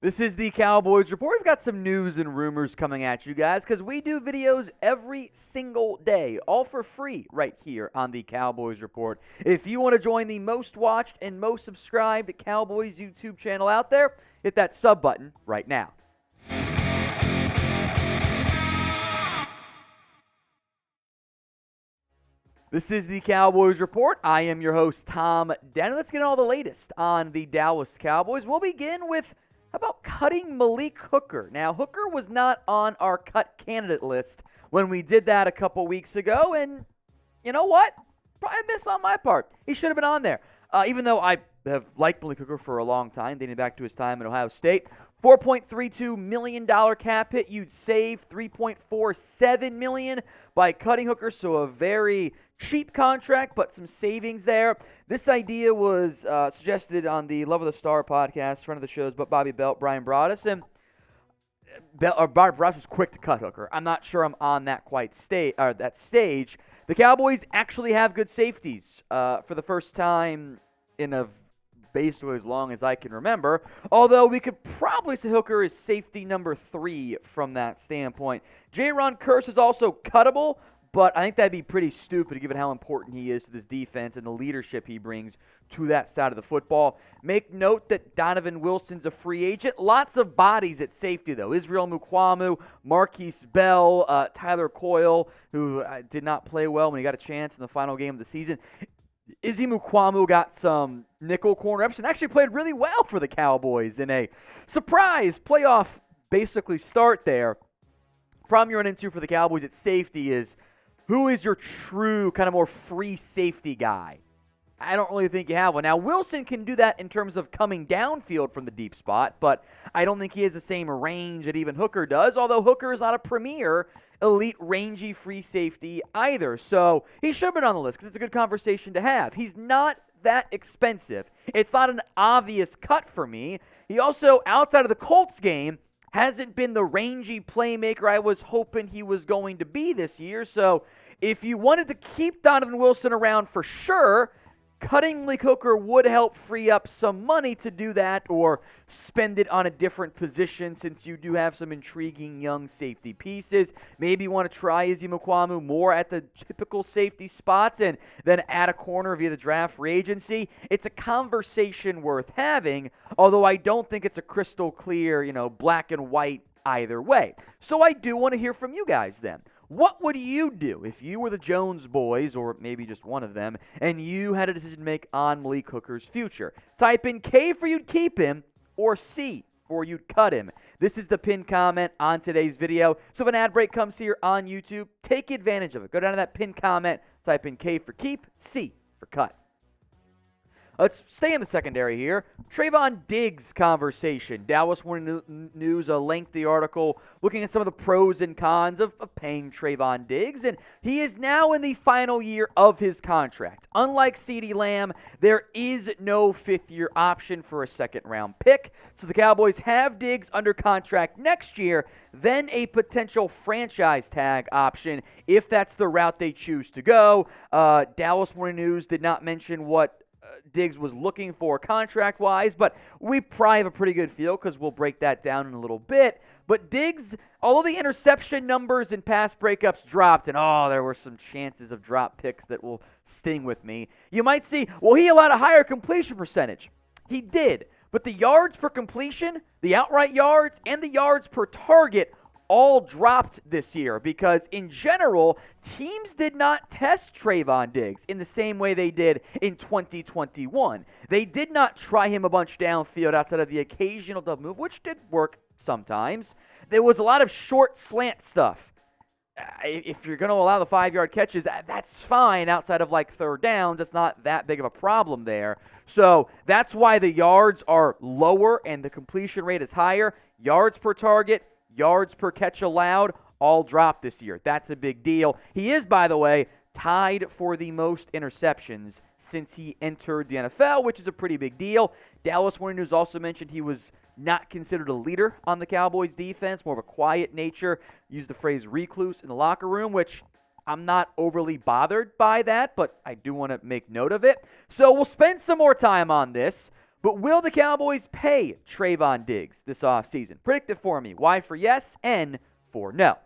This is the Cowboys Report. We've got some news and rumors coming at you guys because we do videos every single day, all for free right here on the Cowboys Report. If you want to join the most watched and most subscribed Cowboys YouTube channel out there, hit that sub button right now. This is the Cowboys Report. I am your host, Tom Denner. Let's get all the latest on the Dallas Cowboys. We'll begin with how about cutting Malik Hooker? Now, Hooker was not on our cut candidate list when we did that a couple weeks ago, and you know what? Probably a miss on my part. He should have been on there. Even though I have liked Malik Hooker for a long time, dating back to his time at Ohio State. $4.32 million cap hit. You'd save $3.47 million by cutting Hooker, so a very cheap contract, but some savings there. This idea was suggested on the Love of the Star podcast, friend of the shows, but Bobby Belt, Brian Broaddus, and Broaddus was quick to cut Hooker. I'm not sure I'm on that that stage. The Cowboys actually have good safeties for the first time in basically as long as I can remember, although we could probably say Hooker is safety number 3 from that standpoint. Jaire Curse is also cuttable, but I think that'd be pretty stupid given how important he is to this defense and the leadership he brings to that side of the football. Make note that Donovan Wilson's a free agent. Lots of bodies at safety, though. Israel Mukuamu, Marquise Bell, Tyler Coyle, who did not play well when he got a chance in the final game of the season. Izzy Mukuamu got some nickel corner reps and actually played really well for the Cowboys in a surprise playoff basically start there. Problem you run into for the Cowboys at safety is who is your true kind of more free safety guy? I don't really think you have one. Now, Wilson can do that in terms of coming downfield from the deep spot, but I don't think he has the same range that even Hooker does, although Hooker is not a premier elite rangy free safety either. So he should have been on the list because it's a good conversation to have. He's not that expensive. It's not an obvious cut for me. He also, outside of the Colts game, hasn't been the rangy playmaker I was hoping he was going to be this year. So if you wanted to keep Donovan Wilson around for sure, cutting Malik Hooker would help free up some money to do that or spend it on a different position since you do have some intriguing young safety pieces. Maybe you want to try Izzy Mukuamu more at the typical safety spot and then add a corner via the draft free agency. It's a conversation worth having, although I don't think it's a crystal clear, black and white either way. So I do want to hear from you guys then. What would you do if you were the Jones boys, or maybe just one of them, and you had a decision to make on Malik Hooker's future? Type in K for you'd keep him, or C for you'd cut him. This is the pinned comment on today's video. So if an ad break comes here on YouTube, take advantage of it. Go down to that pinned comment, type in K for keep, C for cut. Let's stay in the secondary here. Trevon Diggs conversation. Dallas Morning News, a lengthy article looking at some of the pros and cons of paying Trevon Diggs, and he is now in the final year of his contract. Unlike CeeDee Lamb, there is no fifth-year option for a second-round pick, so the Cowboys have Diggs under contract next year, then a potential franchise tag option if that's the route they choose to go. Dallas Morning News did not mention what Diggs was looking for contract-wise, but we probably have a pretty good feel because we'll break that down in a little bit. But Diggs, although the interception numbers and pass breakups dropped, and there were some chances of drop picks that will sting with me, you might see, he allowed a higher completion percentage. He did, but the yards per completion, the outright yards, and the yards per target all dropped this year because, in general, teams did not test Trevon Diggs in the same way they did in 2021. They did not try him a bunch downfield outside of the occasional double move, which did work sometimes. There was a lot of short slant stuff. If you're going to allow the 5-yard catches, that's fine outside of third downs. It's not that big of a problem there. So that's why the yards are lower and the completion rate is higher. Yards per target, yards per catch allowed, all dropped this year. That's a big deal. He is, by the way, tied for the most interceptions since he entered the NFL, which is a pretty big deal. Dallas Morning News also mentioned he was not considered a leader on the Cowboys defense, more of a quiet nature. Used the phrase recluse in the locker room, which I'm not overly bothered by that, but I do want to make note of it. So we'll spend some more time on this. But will the Cowboys pay Trevon Diggs this offseason? Predict it for me. Y for yes, N for no.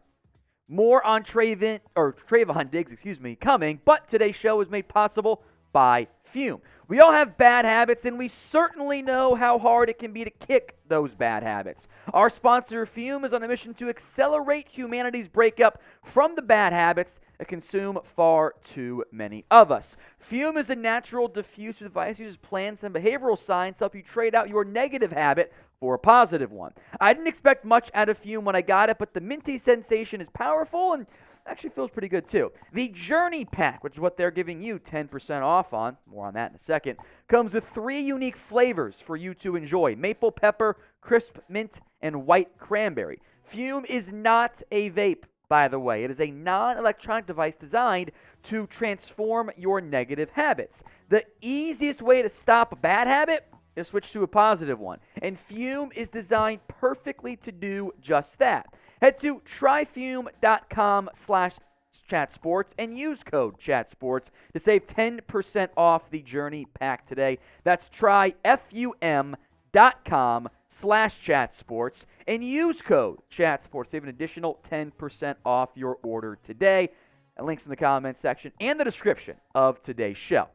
More on Trevon Diggs, coming, but today's show is made possible by Fume. We all have bad habits, and we certainly know how hard it can be to kick those bad habits. Our sponsor, Fume, is on a mission to accelerate humanity's breakup from the bad habits that consume far too many of us. Fume is a natural diffusive device that uses plants and behavioral science to help you trade out your negative habit for a positive one. I didn't expect much out of Fume when I got it, but the minty sensation is powerful and actually feels pretty good too. The Journey Pack, which is what they're giving you 10% off on, more on that in a second, comes with 3 unique flavors for you to enjoy: maple pepper, crisp mint, and white cranberry. Fume is not a vape, by the way. It is a non-electronic device designed to transform your negative habits. The easiest way to stop a bad habit is switch to a positive one, and Fume is designed perfectly to do just that. Head to tryfume.com/chatsports and use code chatsports to save 10% off the Journey Pack today. That's tryfum.com/chatsports and use code chatsports. Save an additional 10% off your order today. And links in the comments section and the description of today's show.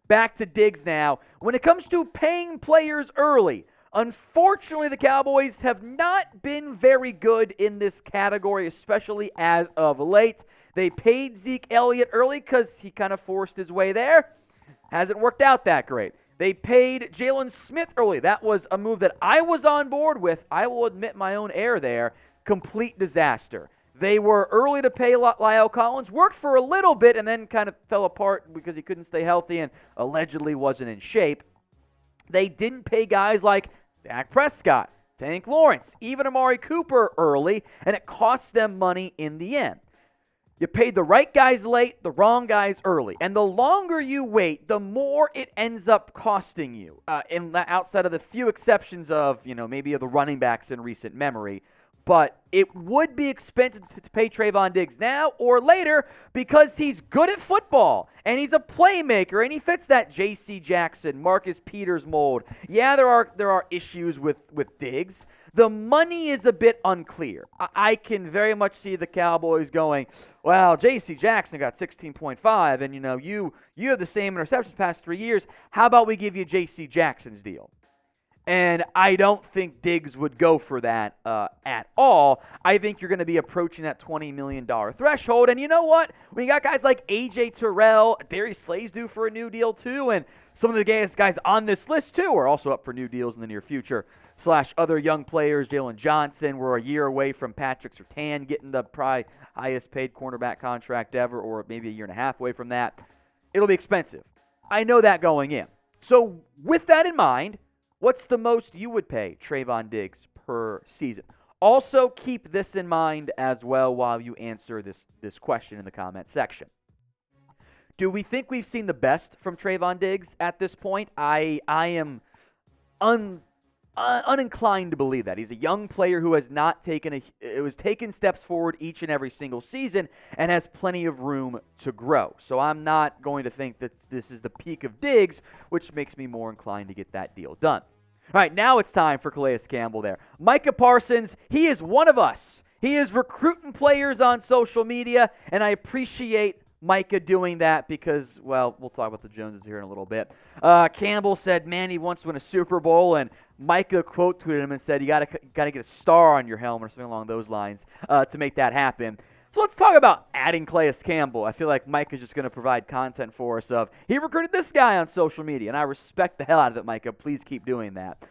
Back to Diggs now. When it comes to paying players early, unfortunately, the Cowboys have not been very good in this category, especially as of late. They paid Zeke Elliott early because he kind of forced his way there. Hasn't worked out that great. They paid Jalen Smith early. That was a move that I was on board with. I will admit my own error there. Complete disaster. They were early to pay La'el Collins, worked for a little bit, and then kind of fell apart because he couldn't stay healthy and allegedly wasn't in shape. They didn't pay guys like Dak Prescott, Tank Lawrence, even Amari Cooper early, and it cost them money in the end. You paid the right guys late, the wrong guys early. And the longer you wait, the more it ends up costing you, outside of the few exceptions of, maybe of the running backs in recent memory. But it would be expensive to pay Trevon Diggs now or later because he's good at football and he's a playmaker and he fits that J.C. Jackson, Marcus Peters mold. Yeah, there are issues with Diggs. The money is a bit unclear. I can very much see the Cowboys going, well, J.C. Jackson got 16.5 and, you have the same interceptions past 3 years. How about we give you J.C. Jackson's deal? And I don't think Diggs would go for that at all. I think you're going to be approaching that $20 million threshold. And you know what? When you got guys like A.J. Terrell, Darius Slay's due for a new deal too, and some of the guys on this list too are also up for new deals in the near future, / other young players. Jalen Johnson, we're a year away from Patrick Surtain getting the probably highest paid cornerback contract ever, or maybe a year and a half away from that. It'll be expensive. I know that going in. So with that in mind, what's the most you would pay Trevon Diggs per season? Also, keep this in mind as well while you answer this question in the comment section. Do we think we've seen the best from Trevon Diggs at this point? I am uninclined to believe that. He's a young player who has not taken steps forward each and every single season and has plenty of room to grow. So I'm not going to think that this is the peak of Diggs, which makes me more inclined to get that deal done. All right, now it's time for Calais Campbell there. Micah Parsons, he is one of us. He is recruiting players on social media, and I appreciate Micah doing that because, well, we'll talk about the Joneses here in a little bit. Campbell said, man, he wants to win a Super Bowl, and Micah quote tweeted him and said, you got to get a star on your helmet or something along those lines to make that happen. So let's talk about adding Calais Campbell. I feel like Micah's just going to provide content for us of, he recruited this guy on social media, and I respect the hell out of it, Micah. Please keep doing that.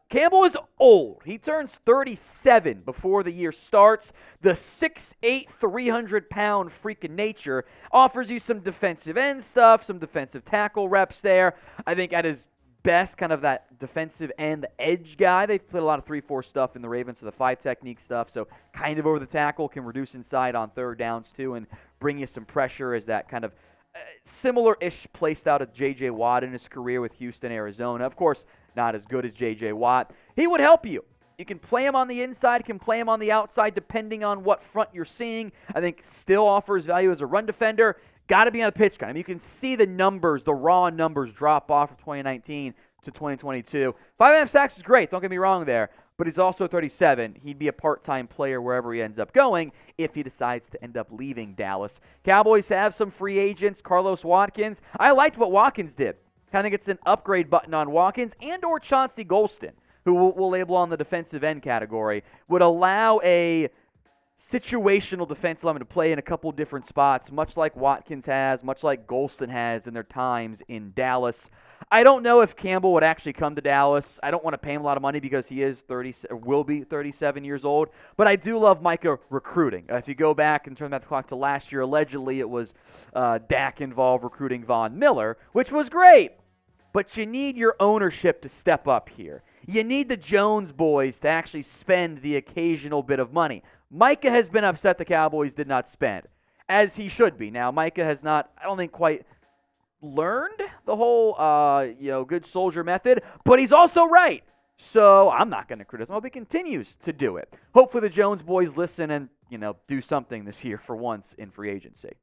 Campbell is old. He turns 37 before the year starts. The 6'8", 300-pound freak of nature offers you some defensive end stuff, some defensive tackle reps there. I think at his best, kind of that defensive end, the edge guy. They played a lot of 3-4 stuff in the Ravens, so the 5 technique stuff. So kind of over the tackle, can reduce inside on third downs too and bring you some pressure as that kind of similar-ish placed out of J.J. Watt in his career with Houston, Arizona. Of course, not as good as J.J. Watt. He would help you. You can play him on the inside, can play him on the outside, depending on what front you're seeing. I think still offers value as a run defender. Got to be on the pitch count. I mean, you can see the numbers, the raw numbers drop off of 2019 to 2022. 5.5 sacks is great, don't get me wrong there, but he's also 37. He'd be a part-time player wherever he ends up going if he decides to end up leaving Dallas. Cowboys have some free agents. Carlos Watkins. I liked what Watkins did. Kind of gets an upgrade button on Watkins and or Chauncey Golston, who we'll label on the defensive end category, would allow a situational defense lineman to play in a couple different spots, much like Watkins has, much like Golston has in their times in Dallas. I don't know if Campbell would actually come to Dallas. I don't want to pay him a lot of money because he is will be 37 years old. But I do love Micah recruiting. If you go back and turn back the clock to last year, allegedly it was Dak involved recruiting Von Miller, which was great. But you need your ownership to step up here. You need the Jones boys to actually spend the occasional bit of money. Micah has been upset the Cowboys did not spend, as he should be. Now, Micah has not, I don't think, quite learned the whole, good soldier method, but he's also right. So I'm not going to criticize him. I hope he continues to do it. Hopefully the Jones boys listen and, do something this year for once in free agency.